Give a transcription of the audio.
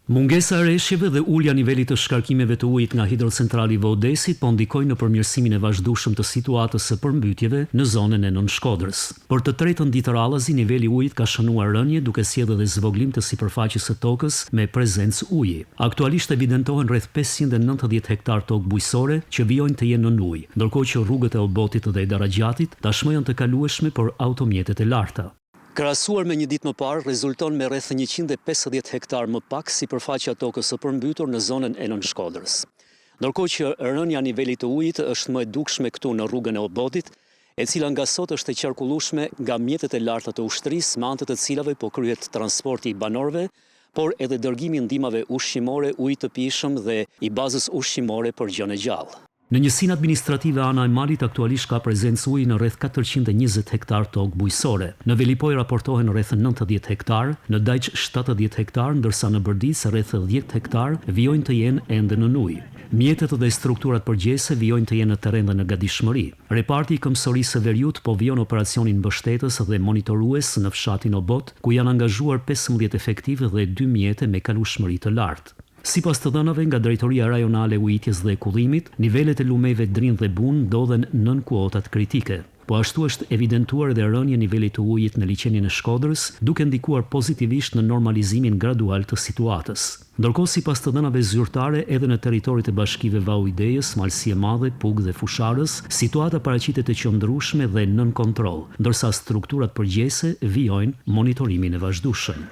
Mungesa e reshjeve dhe ulja nivelit të shkarkimeve të ujit nga hidrocentrali i Vodesit po ndikojnë në përmirësimin e vazhdueshëm të situatës së përmbytjeve në zonën e Nën Shkodrës. Për të tretën ditë radhazi, niveli i ujit ka shënuar rënje duke sjellë edhe zvoglim të sipërfaqes së tokës me prezencë uji. Aktualisht evidentohen rreth 590 hektar tokë bujqësore që vijojnë të jenë nën ujë, ndërkohë që rrugët e Obotit dhe e Daragjatit tashmë janë të kalueshme për automjetet e larta. Krahasuar me një ditë më parë, rezulton me rreth 150 hektar më pak sipërfaqja e tokës së përmbytur në zonën e Nën Shkodrës. Ndërkohë që rënja e nivelit të ujit është më e dukshme këtu në rrugën e Obotit, e cila nga sot është e qarkullueshme nga mjetet e larta të ushtrisë, me anë të cilave po kryhet transporti i banorëve, por edhe dërgimi i ndihmave ushqimore, ujë të pijshëm dhe i bazës ushqimore për gjën e gjallë. Në njësinë administrative Ana e Malit aktualisht ka prezencë uji në rreth 420 hektar tokë bujqësore. Në Velipoj raportohen rreth 90 hektar, në Dajç 70 hektar, ndërsa në Bërdic rreth 10 hektar vijojnë të jenë ende në ujë. Mjetet dhe strukturat përgjithëse vijojnë të jenë në terren dhe në gatishmëri. Reparti i Këmbësorisë së Veriut po vijon operacionin mbështetës dhe monitorues në fshatin Obot, ku janë angazhuar 15 efektiv dhe 2 mjete me kalueshmëri të lartë. Sipas të dhënave nga Drejtoria Rajonale e Ujitjes dhe Kullimit, nivelet e lumejve Drin dhe Bun ndodhen nën kuotat kritike. Po ashtu është evidentuar edhe rënje e nivelit të ujit në liçenin e Shkodrës, duke ndikuar pozitivisht në normalizimin gradual të situatës. Ndërkohë, sipas të dhënave zyrtare, edhe në territorit e bashkive Vau Idejës, Malësie Madhe, Pug dhe Fusharës, situata paraqitet e qëndrueshme dhe nën kontroll, ndërsa strukturat përgjithëse vijojnë monitorimin e vazhdueshëm.